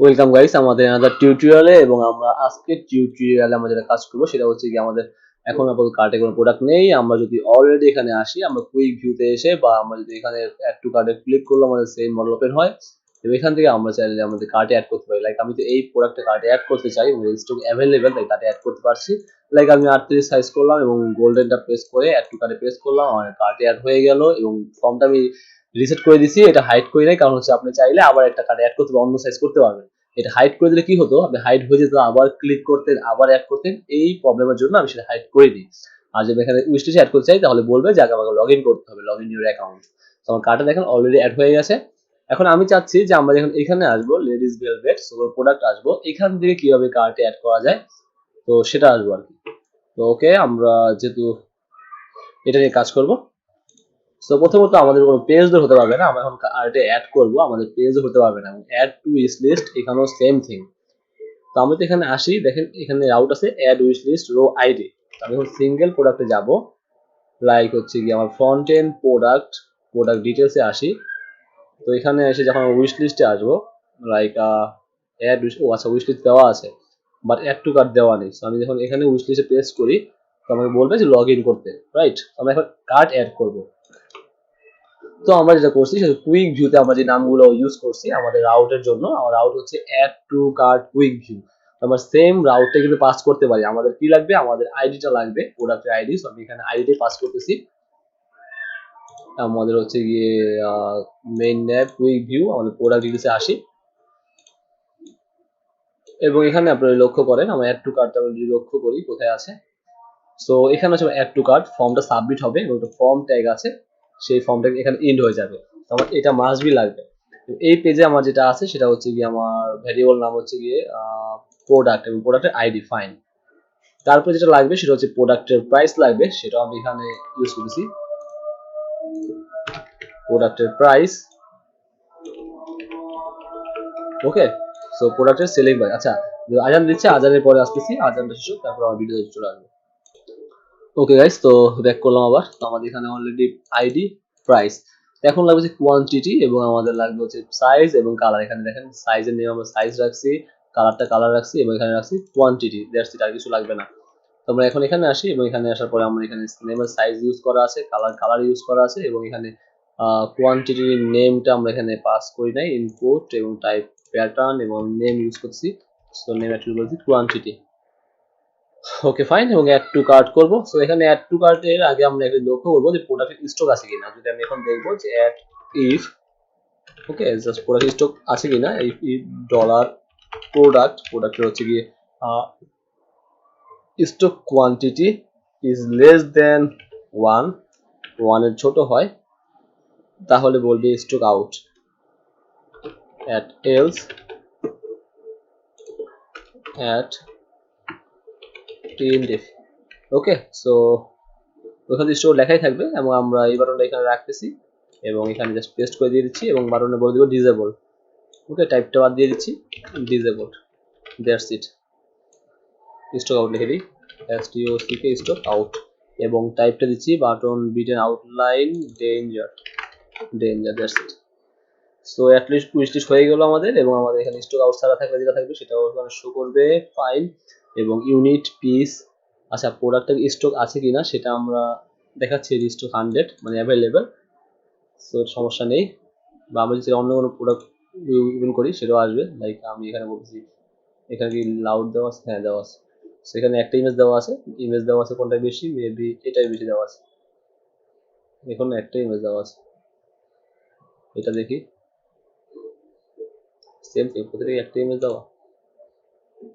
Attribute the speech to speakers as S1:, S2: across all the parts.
S1: Welcome guys আমাদের another টিউটোরিয়ালে। এবং আমরা আজকের টিউটোরিয়ালে আমরা যেটা কাজ করবো সেটা হচ্ছে কি আমাদের এখন আপাতত কার্টে কোনো প্রোডাক্ট নেই। আমরা যদি অলরেডি এখানে আসি, আমরা কুইক ভিউতে এসে বা আমরা যদি এখানে অ্যাড টু কার্টে ক্লিক করলে আমাদের সেম মডেল ওপেন হয় এবং এখান থেকে আমরা চাইলে আমাদের কার্টে অ্যাড করতে পারি। লাইক আমি তো এই প্রোডাক্টটা কার্টে অ্যাড করতে চাই এবং স্টক অ্যাভেলেবেল, তাই কার্টে অ্যাড করতে পারছি। লাইক আমি 38 সাইজ করলাম এবং গোল্ডেনটা প্রেস করে অ্যাড টু কার্টে প্রেস করলাম, আমার কার্টে অ্যাড হয়ে গেল এবং ফর্মটা আমি রিসেট করে দিছি। এটা হাইড করি নাই, কারণ হচ্ছে আপনি চাইলে আবার একটা কার্টে অ্যাড করতে বা অন্য সাইজ করতে পারবেন। এটা হাইড করে দিলে কি হতো, আপনি হাইড হয়ে যেত, আবার ক্লিক করতেন, আবার অ্যাড করতেন। এই প্রবলেমের জন্য আমি সেটা হাইড করে দিই। আর যদি এখানে উইশ লিস্টে অ্যাড করতে চাই তাহলে বলবে যে আগে আমাকে লগ ইন করতে হবে, লগ ইন ইউর অ্যাকাউন্ট। তো আমার কার্ডটা দেখেন অলরেডি অ্যাড হয়ে গেছে। এখন আমি চাচ্ছি যে আমরা যখন এখানে আসবো লেডিস ভেলভেট প্রোডাক্ট আসবো, এখান থেকে কিভাবে কার্টে অ্যাড করা যায় তো সেটা আসবো আর কি। তো ওকে, আমরা যেহেতু এটা নিয়ে কাজ করবো, তো প্রথমত আমাদের কোনো পেজ হতে পারবে না। আমরা এখন কার্টে অ্যাড করবো, আমাদের পেজ হতে পারবে না। এবং অ্যাড টু উইশ লিস্ট এখানেও সেম থিং। তো আমরা তো এখানে আসি, দেখেন এখানে রাউট আছে add wish list row ID. আমি এখন সিঙ্গেল প্রোডাক্টে যাব। লাইক হচ্ছে কি আমার ফ্রন্ট এন্ড প্রোডাক্ট ডিটেলসে আসি। তো এখানে এসে যখন উইশ লিস্টে আসবো, লাইক অ্যাড ও আচ্ছা উইশ লিস্ট দেওয়া আছে বাট অ্যাড টু কার্ট দেওয়া নেই। আমি যখন এখানে উইশ লিস্টে প্রেস করি তো আমাকে বলবে যে লগ ইন করতে, রাইট? আমরা এখন কার্ট অ্যাড করব। তো আমরা যেটা করছি সেটা কুইক ভিউতে আমরা যে নামগুলো ইউজ করছি আমাদের রাউটের জন্য, আমার রাউট হচ্ছে add to cart quick view. আমরা সেম রাউটটা কিন্তু পাস করতে পারি। আমাদের কি লাগবে, আমাদের আইডিটা লাগবে, প্রোডাক্টের আইডি। সো আমি এখানে আইডিটাই পাস করতেছি। আমাদের হচ্ছে গিয়ে মেইন ন্যাব কুইক ভিউ, আমাদের প্রোডাক্ট ডিটেলসে আসি এবং এখানে আপনারা লক্ষ্য করেন আমরা অ্যাড টু কার্টটা যদি লক্ষ্য করি কোথায় আছে। সো এখানে হচ্ছে অ্যাড টু কার্ট, ফর্মটা সাবমিট হবে এবং একটা ফর্ম ট্যাগ আছে, সেই ফর্মটা এখানে এন্ড হয়ে যাবে। তো আমার এটা মাস্ট বি লাগবে। এই পেজে আমার যেটা আছে সেটা হচ্ছে গিয়ে আমার ভ্যারিয়েবল নাম হচ্ছে গিয়ে প্রোডাক্ট এবং প্রোডাক্টের আইডি, ফাইন। তারপরে যেটা লাগবে সেটা হচ্ছে প্রোডাক্টের প্রাইস লাগবে, সেটা আমি এখানে ইউজ করেছি প্রোডাক্টের প্রাইস। ওকে, সো প্রোডাক্টের সেলিং প্রাইস। আচ্ছা, আজান দিচ্ছে, আজানের পরে আসতেছি, আজানটা শেষ হোক তারপর আমার ভিডিও চলে আসবে। ওকে গাইস, তো ব্যাক করলাম আবার। তো আমাদের এখানে অলরেডি আইডি, প্রাইস, এখন লাগবে কোয়ান্টিটি এবং আমাদের লাগবে হচ্ছে সাইজ এবং কালার। এখানে দেখেন সাইজের নেম আমরা সাইজ রাখছি, কালারটা কালার রাখছি এবং এখানে রাখছি কোয়ান্টিটি, দ্যাটস ইট, আর কিছু লাগবে না। তো আমরা এখন এখানে আসি এবং এখানে আসার পরে আমরা এখানে নেমের সাইজ ইউজ করা আছে, কালার ইউজ করা আছে এবং এখানে কোয়ান্টিটির নেমটা আমরা এখানে পাস করি নাই, ইনপুট এবং টাইপ প্যাটার্ন এবং নেম ইউজ করছি। সো নেম অ্যাট্রিবিউট বলছি কোয়ান্টিটি। ওকে ফাইন, এবং অ্যাড টু কার্ট করব। সো এখানে অ্যাড টু কার্টের আগে আমরা একটা লক্ষ্য করবো যে প্রোডাক্টের স্টক আছে কিনা। যদি আমি এখন দেখবো যে add if, okay, just product stock আছে কিনা, এই ডলার প্রোডাক্টের হচ্ছে গিয়ে stock quantity is less than ওয়ানের ছোট হয়, তাহলে বলবে stock out. At else at printf. Okay, so ওখানে স্টোর লেখাই থাকবে এবং আমরা এই বাটনটা এখানে রাখতেছি এবং এখানে জাস্ট পেস্ট করে দিয়ে দিচ্ছি এবং বাটনে বলে দিব ডিসেবল। ওকে, টাইপটা বাদ দিয়ে দিচ্ছি, disable, that's it. Stock out লিখে দিই, এসটিওসিকে স্টক আউট এবং টাইপটা দিচ্ছি button btn outline danger, that's it. So at least wish list হয়ে গেল আমাদের এবং আমাদের এখানে স্টক আউট ছাড়া থাকলে যেটা থাকবে সেটাও এখানে শো করবে, ফাইল এবং ইউনিট পিস। আচ্ছা, প্রোডাক্টের স্টক আছে কিনা সেটা আমরা দেখাচ্ছি, স্টক 100 মানে অ্যাভেলেবেল, সো সমস্যা নেই। বা আমরা যদি অন্য কোনো প্রোডাক্ট ইউজ করি সেটাও আসবে। লাইক আমি এখানে বলছি, এখানে কি লাউড দেওয়া আছে? হ্যাঁ দেওয়া আছে। সেখানে একটা ইমেজ দেওয়া আছে, কোনটা বেশি, মেবি এটাই বেশি দেওয়া আছে। এখন একটা ইমেজ দেওয়া আছে, এটা দেখি, সেম প্রত্যেকটা একটা ইমেজ দেওয়া,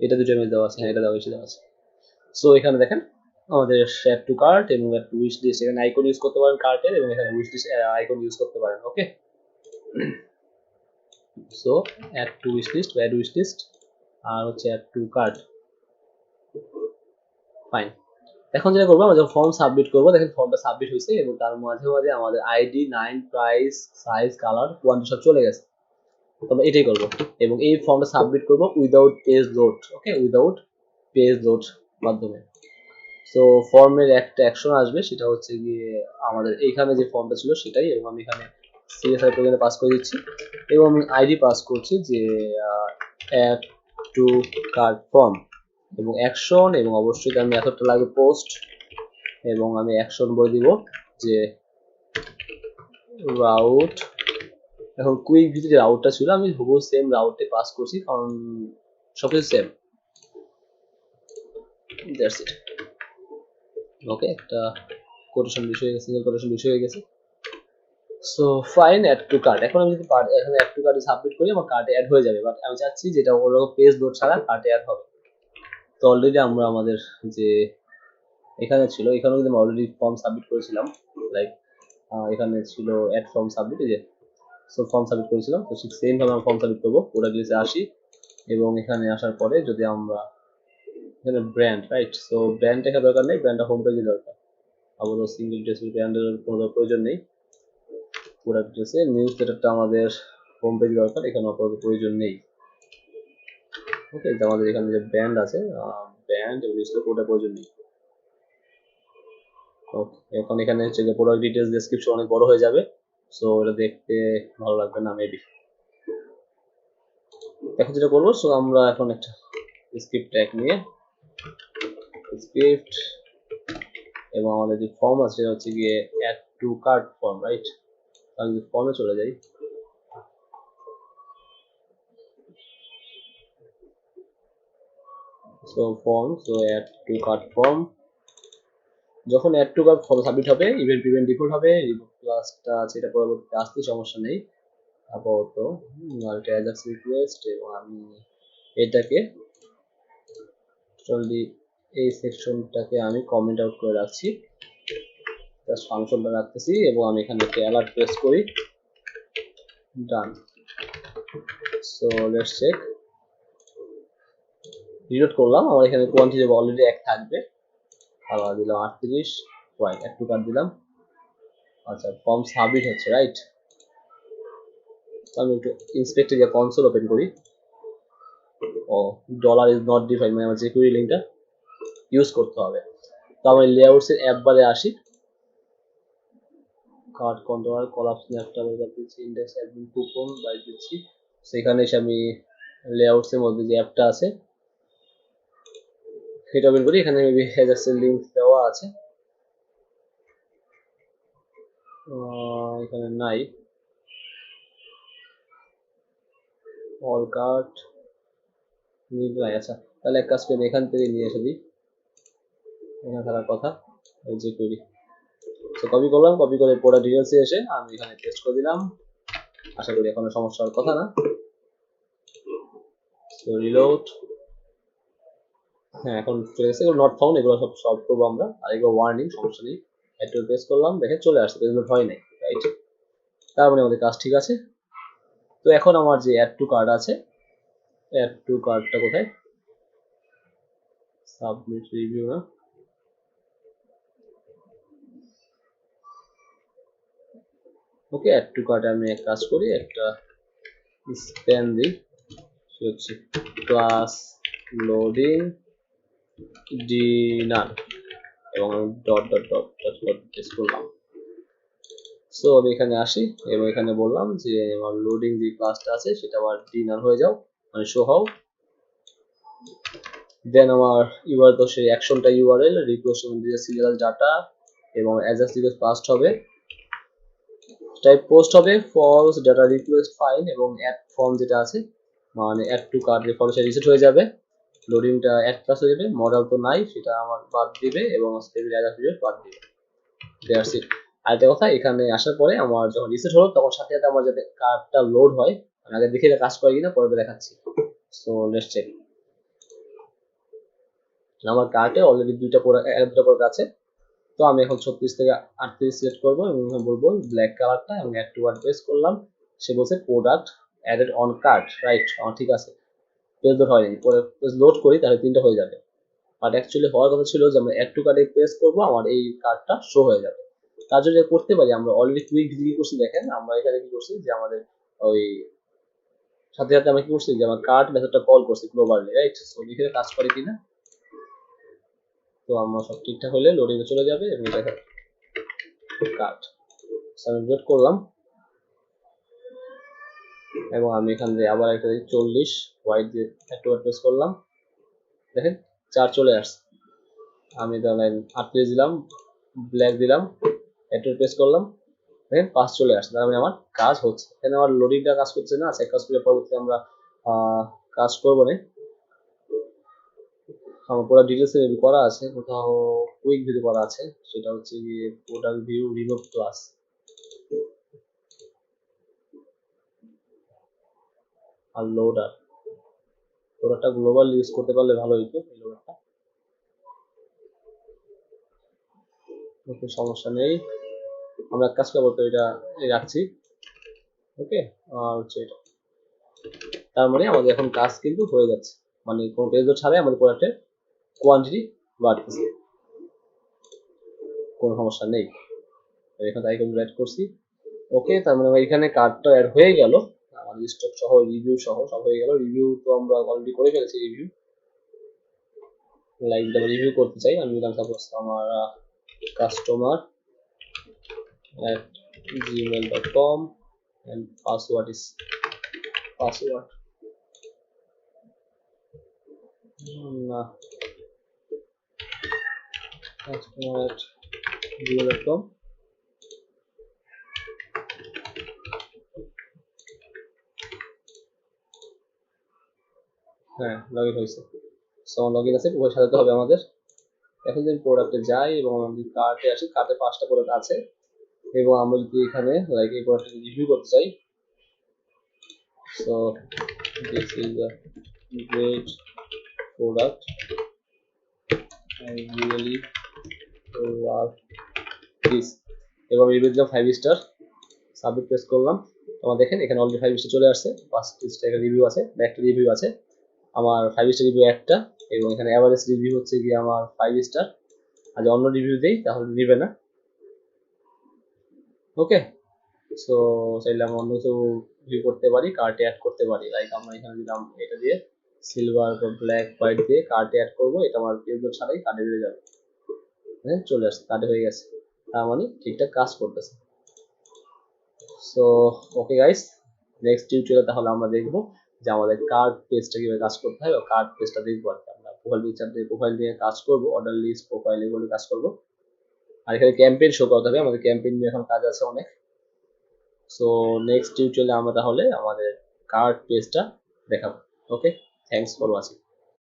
S1: এটা দুটো ইমেজ দেওয়া আছে, হ্যাঁ এটা দেওয়া বেশি দেওয়া আছে। সো এখানে দেখেন আমাদের অ্যাড টু কার্ট এবং অ্যাড টু উইশ লিস্ট, এখানে আইকন ইউজ করতে পারেন কার্টের এবং এখানে উইশ লিস্ট আইকন ইউজ করতে পারেন। Okay, so add to wish list, add wish list আর হচ্ছে অ্যাড টু কার্ট, ফাইন। এখন যেটা করবো, আমরা যখন ফর্ম সাবমিট করবো, দেখেন ফর্মটা সাবমিট হয়েছে এবং তার মাঝে মাঝে আমাদের ID, nine, price, size, colour, quantity সব চলে গেছে। তবে এটাই করবো এবং এই ফর্মটা সাবমিট করবো উইদাউট পেজ লোড। ওকে, উইদাউট পেজ লোড মাধ্যমে। সো ফর্মের একটা অ্যাকশন আসবে, সেটা হচ্ছে গিয়ে আমাদের এইখানে যে ফর্মটা ছিল সেটাই, এবং আমি এখানে সিএসআই পর্যন্ত পাস করে দিচ্ছি এবং আমি আইডি পাস করছি যে অ্যাড টু কার্ট ফর্ম এবং অ্যাকশন, এবং অবশ্যই তার মেথডটা লাগবে পোস্ট, এবং আমি অ্যাকশন বলে দিব যে রাউট। এখন কুইক ভিউ যে রাউটটা ছিল আমি হুবহু সেম রাউটে পাস করছি, কারণ সবকিছু সেম। That's it. ওকে, একটা কোটেশন বিষয় হয়ে গেছে, সিঙ্গেল কোটেশন বিষয় হয়ে গেছে। So fine, add to cart. এখন আমি যদি এখানে অ্যাড টু কার্টে সাবমিট করি আমার কার্টে অ্যাড হয়ে যাবে, বাট আমি চাচ্ছি যেটা ওরকম পেজ লোড ছাড়া কার্টে অ্যাড হবে। তো অলরেডি আমরা আমাদের যে এখানে ছিল, এখানেও কিন্তু অলরেডি ফর্ম সাবমিট করেছিলাম, লাইক এখানে ছিল অ্যাড ফর্ম সাবমিট, এই যে সো ফর্ম সাবমিট করেছিলাম। তো ঠিক সেম ভাবে আমরা ফর্ম সাবমিট করবো, প্রোডাক্ট লিস্টে আসি এবং এখানে আসার পরে যদি আমরা এখানে ব্র্যান্ড, রাইট, সো ব্র্যান্ড দেখা দরকার নেই, ব্র্যান্ডটা হোম পেজে দরকার। আপাতত সিঙ্গেল ড্রেস ব্র্যান্ডের কোনো প্রয়োজন নেই। প্রোডাক্ট ড্রেসে নিউজ লেটারটা আমাদের হোম পেজ দরকার, এখানে আপাতত প্রয়োজন নেই। ওকে, আমাদের এখানে যে ব্র্যান্ড আছে, ব্র্যান্ড এবং নিউজ লেটার ওটা প্রয়োজন নেই। ওকে, এখন এখানে হচ্ছে যে প্রোডাক্ট ডিটেলস ডেসক্রিপশন অনেক বড় হয়ে যাবে, সো এটা দেখতে ভালো লাগবে না মেবি। এখন যেটা করবো, সো আমরা এখন একটা স্ক্রিপ্ট ট্যাগ নিয়ে স্ক্রিপ্ট, এবং আমাদের যে ফর্ম আছে সেটা হচ্ছে গিয়ে add to cart form, right. আমি যদি ফর্মে চলে যাই, so form, so add to cart form. যখন add to cart form submit হবে, ইভেন্ট ডিফল্ট হবে, রিপোর্ট ক্লাসটা আছে এটা পরবর্তীতে আসতে সমস্যা নেই আপাতত। এটা অ্যাজাক্স রিকোয়েস্ট, এবং আমি এটাকে টোটালি এই সেকশনটাকে আমি কমেন্ট আউট করে রাখছি, জাস্ট ফাংশনটা রাখতেছি, এবং আমি এখানে একটা অ্যালার্ট প্রেস করি, ডান। সো লেটস চেক, রিলোড করলাম, আমার এখানে কোয়ান্টিটি অলরেডি 1 থাকবে, আবার দিলাম 38, ওয়াই একটু কাট দিলাম। আচ্ছা, ফর্ম সাবমিট হচ্ছে, রাইট। আমি একটু ইন্সপেক্টর গিয়ে কনসোল ওপেন করি। ও, ডলার ইজ নট ডিফাইন্ড, মানে আমার সিকিউরিটি লিঙ্কটা ইউজ করতে হবে। তো আমি লেআউটস এর অ্যাপ বারে আসি, কার্ড কন্ট্রোলার কলাপস ম্যাপটা ব্যবহার দিচ্ছি, ইন্ডেক্স অ্যাডমিন কুপন বাই দিচ্ছি। সেখানে এসে আমি লেআউটস এর মধ্যে যে অ্যাপটা আছে সেটা ওপেন করি, এখানে মেবি অ্যাজাক্সের লিঙ্ক দেওয়া আছে, এখানে নাই, অল কার্ট নাই। আচ্ছা, তাহলে এক কাজ করি, এখান থেকে নিয়ে এসে দিই, এখানে থাকার কথা, এই যে করি। তো কপি করলাম, কপি করে প্রোডাক্ট ডিটেলসে এসে আমি এখানে পেস্ট করে দিলাম, আশা করি কোনো সমস্যা হওয়ার কথা না। তো রিলোড, হ্যাঁ এখন চলে গেছে, এগুলো নট ফাউন্ড, এগুলো সব সলভ করবো আমরা, আর এগুলো ওয়ার্নিং, সমস্যা নেই। একটু পেস্ট করলাম, দেখে চলে আসছে, পেজ লোড হয় নাই, রাইট। তার মানে আমাদের কাজ ঠিক আছে। তো এখন আমার যে অ্যাড টু কার্ড আছে, অ্যাড টু কার্ডটা কোথায়, সাবমিট রিভিউ না, ওকে, অ্যাড টু কার্ডে আমি এক কাজ করি, একটা স্প্যান দিই, সে হচ্ছে ক্লাস লোডিং ডিনার, এবং আমি dot dot dot dot dot paste করলাম। সো আমি এখানে আসি এবং এখানে বললাম যে আমার লোডিং যে ক্লাসটা আছে সেটা আবার ডিনার হয়ে যাও, মানে শো হও। দেন আমার ইউআরএল, তো সেই অ্যাকশনটা ইউআরএল রিকোয়েস্ট সিরিয়াল ডাটা, এবং অ্যাজাক্স রিকোয়েস্ট পাস্ট হবে, টাইপ পোস্ট হবে ফলস ডাটা রিকোয়েস্ট ফাইল, এবং অ্যাড ফর্ম যেটা আছে মানে অ্যাড টু কার্ট যে ফর্ম সেটা রিসেট হয়ে যাবে, লোডিংটা অ্যাড ক্লাস হয়ে যাবে, মডেল তো নাই সেটা আমার বাদ দিবে, এবং টেবিল অ্যাজাক্স রিকোয়েস্ট বাদ দিবে, দ্যাটস ইট। আরেকটা কথা, এখানে আসার পরে আমার যখন রিসেট হলো তখন সাথে সাথে আমার যাতে কার্ডটা লোড হয়, আমি আগে দেখে কাজ করে কিনা পরে দেখাচ্ছি। সো লেটস চেক, আমার কার্টে অলরেডি দুটো প্রোডাক্ট আছে। তো আমি এখন 36 থেকে 38 সিলেক্ট করবো এবং বলবো ব্ল্যাক কালারটা, এবং অ্যাড টু কার্ট পেস্ট করলাম। সে বলছে product added on cart, right, ঠিক আছে, পেজ লোড হয়নি, পরে পেজ লোড করি তাহলে 3টা হয়ে যাবে, বাট অ্যাকচুয়ালি হওয়ার কথা ছিল যে আমরা অ্যাড টু কার্টে প্রেস করবো, আমার এই কার্ডটা শো হয়ে যাবে। তার জন্য করতে পারি, আমরা অলরেডি কুইক কি করছি দেখেন, আমরা এখানে কি করছি যে আমাদের ওই সাথে সাথে আমরা কি করছি যে আমার কার্ড মেথডটা কল করছি গ্লোবালি, রাইট। সো এখানে কাজ করে কিনা, তো আমরা সব ঠিকঠাক হলে লোডিং এ চলে যাবে, এবং এটা কার্ড সাবমিট করলাম, এবং আমি এখান থেকে আবার একটা 40 হোয়াইট দিয়ে একটু প্রেস করলাম, দেখেন 4 চলে আসছে। আমি তাহলে 38 দিলাম, ব্ল্যাক দিলাম, একটু প্রেস করলাম, দেখেন 5 চলে আসছে। তার মানে আমার কাজ হচ্ছে। এখানে আমার লোডিংটা কাজ করছে না, চেক কাজ করে পরবর্তীতে আমরা কাজ করবো না। আমার পুরো ডিটেলস রিভিউ করা আছে, কোথাও কুইক ভিউ করা আছে, সেটা হচ্ছে গিয়ে প্রোডাক্ট ভিউ রিমুভ ক্লাস আর লোডারটা গ্লোবাল ইউজ করতে পারলে ভালো হইতো এই লোডারটা। ওকে, সমস্যা নেই, আমরা এক কাজ করবো, তো এটা রাখছি। ওকে, আর হচ্ছে এটা, তার মানে আমাদের এখন কাজ কিন্তু হয়ে যাচ্ছে, মানে কোনো পেজ ছাড়াই আমাদের প্রোডাক্টের কোয়ান্টিটি বাড়তেছে, কোনো সমস্যা নেই। এখানে আইকন অ্যাড করছি। ওকে, তার মানে এখানে কার্ডটা অ্যাড হয়ে গেল, আমাদের স্টক সহ রিভিউ সহ সব হয়ে গেল। রিভিউ তো আমরা অলরেডি করে ফেলেছি। রিভিউ লাইক যদি রিভিউ করতে চাই, আমি দিলাম সাপোজ আমার customer@gmail.com and password is password না customer@gmail.com। হ্যাঁ, লগ ইন হয়েছে। সো লগ ইন আছে, প্রোফাইল সাজাতে হবে আমাদের। এখন যদি প্রোডাক্টে যাই এবং আমি কার্টে আসি, কার্টে 5টা প্রোডাক্ট আছে, এবং আমরা যদি এখানে লাইক এই প্রোডাক্টটা রিভিউ করতে চাই, so this is a great product, I really love this, এবং রিভিউ দিলাম 5 স্টার, সাবমিট প্রেস করলাম। তোমরা দেখেন এখানে অলরেডি 5 স্টার চলে আসছে, 5 স্টার রিভিউ আছে, একটা রিভিউ আছে আমার, 5 স্টার রিভিউ একটা, এবং এখানে এভারেজ রিভিউ হচ্ছে কি আমার 5 স্টার। আর যদি অন্য রিভিউ দেই তাহলে দিবে না। ওকে, সো চাইলে আমরা অন্য কিছু ভিউ করতে পারি, কার্টে অ্যাড করতে পারি। লাইক আমরা এখানে দিলাম এটা দিয়ে সিলভার বা ব্ল্যাক হোয়াইট দিয়ে কার্টে অ্যাড করবো, এটা আমার পেজ ছাড়াই কার্টে বেড়ে যাবে। হ্যাঁ, চলে আসছে, কার্টে হয়ে গেছে, তার মানে ঠিকঠাক কাজ করতেছে। সো ওকে গাইস, নেক্সট টিউটোরিয়ালে তাহলে আমরা দেখবো যে আমাদের কার্ড পেজটা কিভাবে কাজ করতে হয়, বা কার্ড পেজটা দেখবো আর কি। আমরা প্রোফাইল নিয়ে কাজ করবো, অর্ডার লিস্ট, প্রোফাইল এগুলো কাজ করবো। আর এখানে ক্যাম্পেইন শো করতে হবে, আমাদের ক্যাম্পেইন নিয়ে এখন কাজ আছে অনেক। সো নেক্সট টিউটোরিয়ালে আমরা তাহলে আমাদের কার্ড পেজটা দেখাবো। ওকে, থ্যাংকস ফর ওয়াচিং।